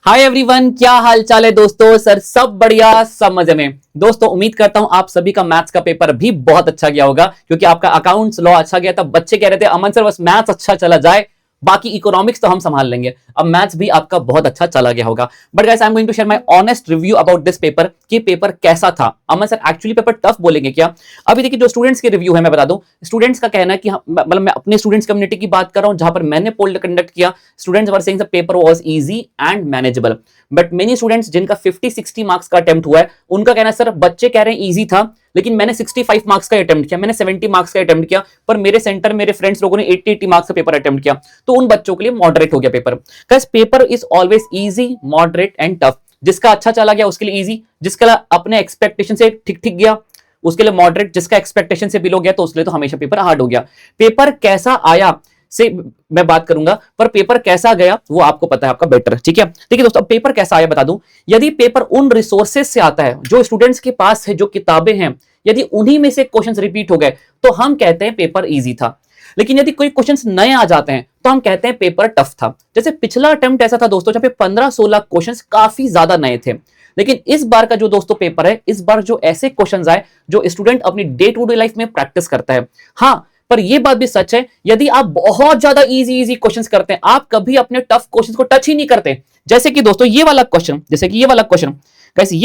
Hi everyone, क्या हाल चाल है दोस्तों। सर सब बढ़िया, सब मजे में। दोस्तों उम्मीद करता हूं आप सभी का मैथ्स का पेपर भी बहुत अच्छा गया होगा, क्योंकि आपका अकाउंट्स लॉ अच्छा गया था। बच्चे कह रहे थे अमन सर बस मैथ्स अच्छा चला जाए, बाकी इकोनॉमिक्स तो हम संभाल लेंगे। अब मैथ्स भी आपका बहुत अच्छा चला गया होगा। But guys I am going to share my honest review about this paper कि पेपर कैसा था। Aman sir actually paper tough बोलेंगे क्या? अभी देखिए जो स्टूडेंट्स के रिव्यू है मैं बता दूं। स्टूडेंट्स का कहना है कि मतलब मैं अपने स्टूडेंट्स कम्युनिटी की बात कर रहा हूं, जहां पर मैंने पोल कंडक्ट किया। Students were saying the paper was easy and manageable, but many students जिनका 50-60 मार्क्स का अटेम्प्ट हुआ है, उनका कहना है सर बच्चे कह रहे हैं इजी था, लेकिन मैंने 65 मार्क्स का अटेम्प्ट किया, मैंने 70 मार्क्स का अटेम्प्ट किया, पर मेरे सेंटर मेरे फ्रेंड्स लोगों ने 80 मार्क्स का पेपर अटेम्प्ट किया, तो उन बच्चों के लिए मॉडरेट हो गया paper. Guys paper is always easy, moderate and tough. जिसका अच्छा चला गया उसके लिए इजी, जिसका अपने एक्सपेक्टेशन से ठीक ठीक गया उसके लिए मॉडरेट, जिसका एक्सपेक्टेशन से बिलो गया तो उसके लिए तो हमेशा पेपर हार्ड हो गया। पेपर कैसा आया से मैं बात करूंगा, पर पेपर कैसा गया वो आपको पता है, आपका बेटर। ठीक है, देखिए दोस्तों, अब पेपर कैसा आया बता दूं। यदि पेपर उन रिसोर्सेज से आता है जो स्टूडेंट्स के पास है, जो किताबें हैं, यदि उन्हीं में से क्वेश्चंस रिपीट हो गए तो हम कहते हैं पेपर इजी था। लेकिन यदि कोई क्वेश्चंस नए आ जाते हैं तो हम कहते हैं पेपर टफ था। जैसे पिछला अटेम्प्ट ऐसा था दोस्तों, जहां पे 15-16 क्वेश्चंस काफी ज्यादा नए थे। लेकिन इस बार का जो दोस्तों पेपर है, इस बार जो ऐसे क्वेश्चंस आए जो स्टूडेंट अपनी डे टू डे लाइफ में प्रैक्टिस करता है। हाँ, पर यह बात भी सच है, यदि आप बहुत ज्यादा इजी इजी क्वेश्चंस करते हैं, आप कभी अपने टफ क्वेश्चंस को टच ही नहीं करते। जैसे कि दोस्तों ये वाला क्वेश्चन, कैसे ये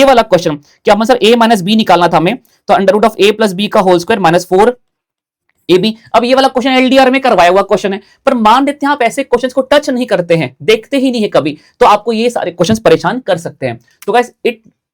वाला क्वेश्चन क्या हम सर a माइनस बी निकालना था हमें, तो under root of a plus B का होल स्क्वायर माइनस 4ab। अब ये वाला क्वेश्चन एलडीआर में करवाया हुआ क्वेश्चन है, पर मान लेते हैं आप ऐसे क्वेश्चंस को टच नहीं करते हैं, देखते ही नहीं है कभी, तो आपको ये सारे क्वेश्चंस परेशान कर सकते हैं। तो गाइस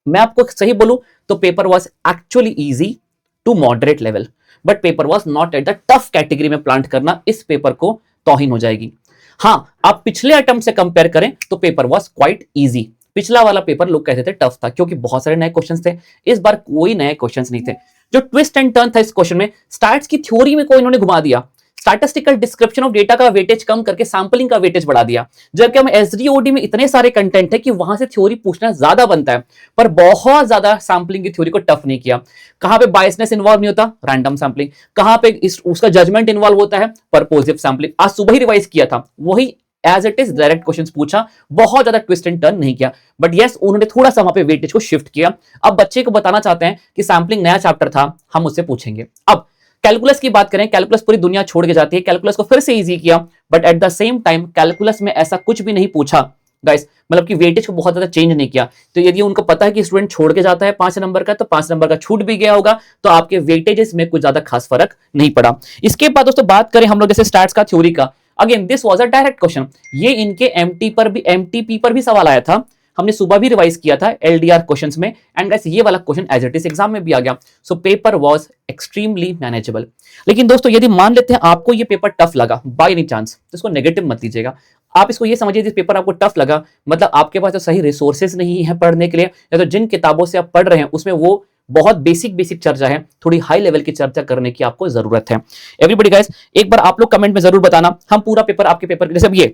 मैं आपको सही बोलूं तो paper was actually easy to moderate level, but paper was not at the tough category में प्लांट करना इस पेपर को तौहीन हो जाएगी। हाँ, आप पिछले अटेम्प्ट से कंपेयर करें तो पेपर वाज क्वाइट इजी। पिछला वाला पेपर लोग कहते थे टफ था क्योंकि बहुत सारे नए क्वेश्चंस थे, इस बार कोई नए क्वेश्चंस नहीं थे। जो ट्विस्ट एंड टर्न था इस क्वेश्चन में, स्टैट्स की थ्योरी में कोई इन्होंने घुमा दिया, स्टैटिस्टिकल डिस्क्रिप्शन ऑफ डेटा का वेटेज कम करके सैंपलिंग का वेटेज बढ़ा दिया। जबकि हम एसडीओडी में इतने सारे कंटेंट है कि वहां से थ्योरी पूछना ज्यादा बनता है, पर बहुत ज्यादा सैंपलिंग की थ्योरी को टफ नहीं किया। कहां पे बायसनेस इन्वॉल्व नहीं होता, रैंडम सैंपलिंग। कहां पे उसका जजमेंट इन्वॉल्व होता है, पर्पोजिव सैंपलिंग। आज सुबह ही रिवाइज किया था, वही as it is direct questions पूछा, बहुत ज्यादा ट्विस्ट एंड टर्न नहीं किया। बट यस, उन्होंने थोड़ा सा वहां पे वेटेज को शिफ्ट किया। अब बच्चे को बताना चाहते हैं कि सैंपलिंग नया चैप्टर था, हम उससे पूछेंगे। अब कैलकुलस की बात करें, कैलकुलस पूरी दुनिया छोड़ के जाती है, कैलकुलस को फिर से इजी किया, but at the same time calculus में ऐसा कुछ भी नहीं पूछा गाइस, मतलब कि वेटेज को बहुत ज्यादा चेंज नहीं किया। तो यदि उनको पता है कि स्टूडेंट छोड़ के जाता है 5 नंबर का, तो 5 नंबर का छूट भी गया होगा, तो आपके वेटेजेस में कुछ ज्यादा खास फर्क नहीं पड़ा। इसके बाद दोस्तों बात करें हम लोग जैसे स्टैट्स का थ्योरी का, again this was a direct question. ये इनके एमटीपी पर भी सवाल आया था, हमने सुबह भी रिवाइज किया था एलडीआर क्वेश्चंस में, एंड गाइस ये वाला question as it is exam में भी आ गया। So paper was extremely manageable. लेकिन दोस्तों यदि मान लेते हैं आपको ये पेपर टफ लगा बाय एनी चांस, तो इसको नेगेटिव मत लीजिएगा। आप इसको ये समझिए, इस पेपर आपको टफ लगा मतलब आपके पास तो सही रिसोर्सेज नहीं है पढ़ने के लिए, या तो जिन किताबों से आप पढ़ रहे हैं उसमें वो बहुत बेसिक चर्चा है, थोड़ी हाई लेवल की चर्चा करने की आपको जरूरत है। एवरीबॉडी गाइस, एक बार आप लोग कमेंट में जरूर बताना, हम पूरा पेपर आपके पेपर जैसे ये,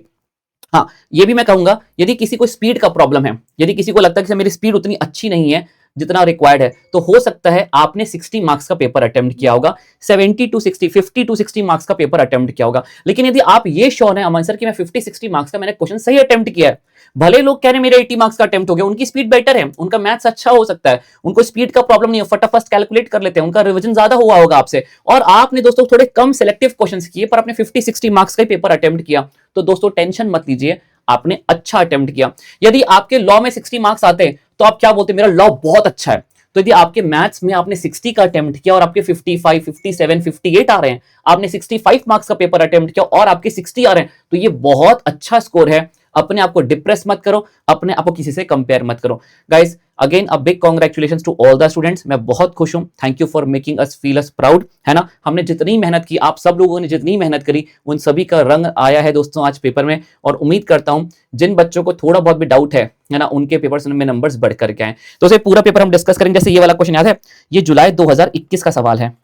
हाँ ये भी मैं कहूंगा, यदि किसी को स्पीड का प्रॉब्लम है, यदि किसी को लगता है कि मेरी स्पीड उतनी अच्छी नहीं है जितना रिक्वायर्ड है, तो हो सकता है आपने 60 मार्क्स का पेपर अटेम्प्ट किया होगा, 70 टू 60, 50 टू 60 मार्क्स का पेपर अटेम्प्ट किया होगा। लेकिन यदि आप ये श्योर है अमन सर कि मैं 50-60 मार्क्स का मैंने क्वेश्चन सही अटेम्प्ट किया है, भले लोग कह रहे हैं मेरे 80 मार्क्स का अटेम्प्ट हो गया, उनकी स्पीड बेटर है, उनका मैथ्स अच्छा हो सकता है, उनको स्पीड का प्रॉब्लम नहीं है, फटाफट कैलकुलेट कर लेते हैं, उनका रिवीजन ज्यादा हुआ होगा आपसे, और आपने दोस्तों थोड़े कम सिलेक्टिव क्वेश्चंस किए पर आपने 50-60 मार्क्स का पेपर अटेम्प्ट किया, तो दोस्तों टेंशन मत लीजिए, आपने अच्छा अटेम्प्ट किया। यदि आपके लॉ में 60 मार्क्स आते हैं तो आप क्या बोलते हैं, मेरा लॉ बहुत अच्छा है। तो यदि आपके मैथ्स में आपने 60 का अटेम्प्ट किया और आपके 55, 57, 58 आ रहे हैं, आपने 65 मार्क्स का पेपर अटेम्प्ट किया और आपके 60 आ रहे हैं, तो ये बहुत अच्छा स्कोर है। अपने आप को डिप्रेस मत करो, अपने आप को किसी से कंपेयर मत करो। Guys again a big congratulations to all the students, मैं बहुत खुश हूं, thank you for making us feel us proud, है ना। हमने जितनी मेहनत की, आप सब लोगों ने जितनी मेहनत करी, उन सभी का रंग आया है दोस्तों आज पेपर में। और उम्मीद करता हूं जिन बच्चों को थोड़ा बहुत भी डाउट है ना, उनके पेपर्स में नंबर्स बढ़ करके आए। तो पूरा पेपर हम डिस्कस करेंगे। जैसे ये वाला क्वेश्चन याद है, ये जुलाई 2021 का सवाल है,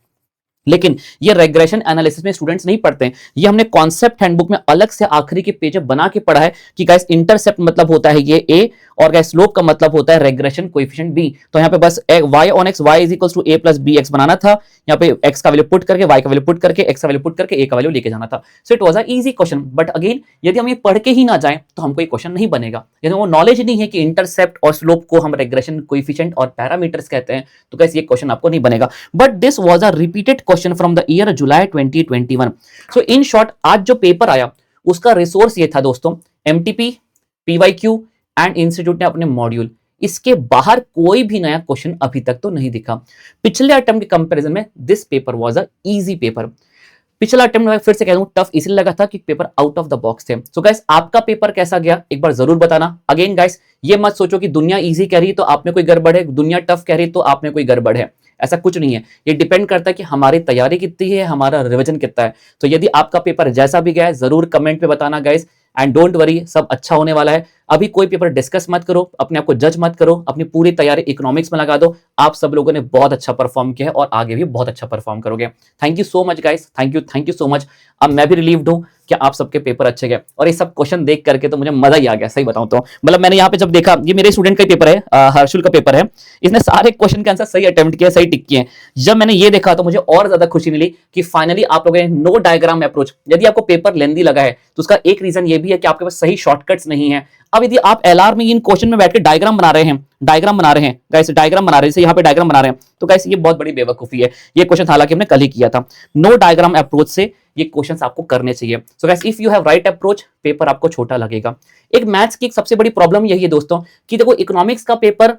लेकिन ये रेग्रेशन एनालिसिस में स्टूडेंट्स नहीं पढ़ते हैं, ये हमने कॉन्सेप्ट हैंडबुक में अलग से आखिरी के पेज बना के पढ़ा है कि गाइस इंटरसेप्ट मतलब होता है ये a और गाइस स्लोप का मतलब होता है रेग्रेशन कोएफिशिएंट b। तो यहाँ पे बस y on x y is equals to a plus bx बनाना था, यहाँ पे x का वैल्यू पुट करके y का वैल्यू पुट करके x का वैल्यू पुट करके a का वैल्यू लेके जाना था। So it was a easy question, but again यदि हम ये पढ़ के ही ना जाएं तो हमको ये क्वेश्चन नहीं बनेगा। यदि वो नॉलेज नहीं है कि इंटरसेप्ट और स्लोप को हम रेग्रेशन कोएफिशिएंट और पैरामीटर्स कहते हैं तो गाइस ये क्वेश्चन आपको नहीं बनेगा। But this was a repeated question from the year July 2021। So in short आज जो पेपर आया उसका रिसोर्स ये था दोस्तों, एमटीपी, पीवाईक्यू एंड इंस्टीट्यूट ने अपने मॉड्यूल, इसके बाहर कोई भी नया क्वेश्चन अभी तक तो नहीं दिखा। पिछले अटेम्प्ट के कंपैरिजन में this paper was a easy paper. पिछला अटेम्प्ट में फिर से कह दूं टफ इसलिए लगा था कि paper out of the box थे। सो गाइस आपका पेपर कैसा गया एक बार जरूर बताना। अगेन गाइस ये मत सोचो कि दुनिया इजी कह रही तो आप में कोई गड़बड़ है, दुनिया टफ कह रही तो आप में कोई गड़बड़ है, ऐसा कुछ नहीं है। ये डिपेंड करता है कि हमारी तैयारी कितनी है, हमारा रिवीजन कितना है। तो यदि आपका पेपर जैसा भी गया है जरूर कमेंट पे बताना गाइस, एंड डोंट वरी सब अच्छा होने वाला है। अभी कोई पेपर डिस्कस मत करो, अपने आप को जज मत करो, अपनी पूरी तैयारी इकोनॉमिक्स में लगा दो। आप सब लोगों ने बहुत अच्छा परफॉर्म किया है और आगे भी बहुत अच्छा परफॉर्म करोगे। Thank you so much guys, thank you so much. अब मैं भी रिलीव्ड हूं कि आप सबके पेपर अच्छे गए और ये सब क्वेश्चन देख करके तो मुझे मजा ही आ गया, सही बताऊं तो। मतलब मैंने यहाँ पे जब देखा, ये मेरे स्टूडेंट का पेपर है, हर्षुल का पेपर है, इसने सारे क्वेश्चन के आंसर सही अटेम्प्ट किया, सही टिक किए। जब मैंने ये देखा तो मुझे और ज्यादा खुशी मिली कि फाइनली आप लोगों ने नो डायग्राम अप्रोच। यदि आपको पेपर लेंदी लगा है तो उसका एक रीजन ये भी है कि आपके पास सही शॉर्टकट्स नहीं है। अब यदि आप एलआर में इन क्वेश्चन में बैठ के डायग्राम बना रहे हैं गाइस, डायग्राम बना रहे हैं, जैसे यहाँ पे डायग्राम बना रहे हैं, तो गाइस ये बहुत बड़ी बेवकूफी है। ये क्वेश्चन हालांकि हमने कल ही किया था। नो डायग्राम अप्रोच से ये क्वेश्चंस आपको करने चाहिए। So guys if you have right approach paper आपको छोटा लगेगा। एक मैथ्स की एक सबसे बड़ी प्रॉब्लम यही है दोस्तों कि देखो इकोनॉमिक्स का पेपर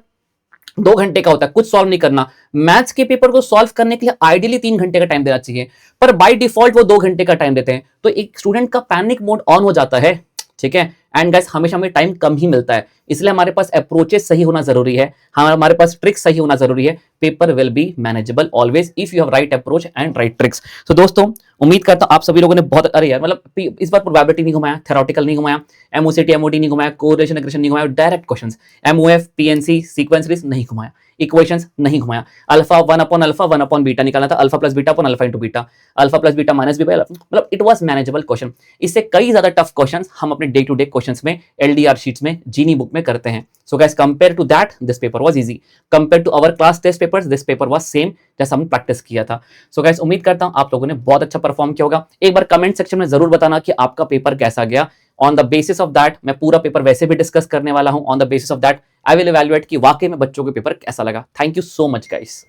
2 घंटे का होता है, कुछ सॉल्व नहीं करना। मैथ्स के पेपर को सॉल्व करने के लिए आइडियली 3 घंटे का टाइम देना चाहिए, पर बाय डिफॉल्ट वो 2 घंटे का टाइम देते हैं। तो एक स्टूडेंट का पैनिक मोड ऑन हो जाता है, ठीक है। एंड गाइस हमेशा हमें टाइम कम ही मिलता है, इसलिए हमारे पास अप्रोचेस सही होना जरूरी है, हमारे पास ट्रिक्स सही होना जरूरी है। Paper will be manageable always if you have right approach and right tricks. तो दोस्तों उम्मीद करता हूं आप सभी लोगों ने बहुत, अरे यार मतलब इस बार प्रोबेबिलिटी नहीं घुमाया, थेरोटिकल नहीं घुमाया, एमओसीटी एमओटी नहीं घुमाया, कोरिलेशन रिग्रेशन नहीं घुमाया, direct questions, MOF PNC sequence risk नहीं घुमाया, इक्वेशंस नहीं घुमाया, alpha 1 upon alpha 1 upon beta निकालना था, alpha plus beta upon alpha into beta, alpha plus beta minus beta, मतलब इट वाज मैनेजेबल क्वेश्चन। इससे कई ज्यादा टफ क्वेश्चंस हम अपने डे टू डे क्वेश्चंस में एलडीआर शीट्स में जीनी बुक में करते हैं। So guys compare to that this paper was easy, compare to our class test papers this paper was same जैसा हमने प्रैक्टिस किया था। सो गाइस उम्मीद करता हूं आप लोगों ने बहुत अच्छा परफॉर्म किया होगा। एक बार कमेंट सेक्शन में जरूर बताना कि आपका पेपर कैसा गया। On the basis of that मैं पूरा पेपर वैसे भी डिस्कस करने वाला हूं, on the basis of that I will evaluate कि वाकई में बच्चों के पेपर कैसा लगा। Thank you so much guys.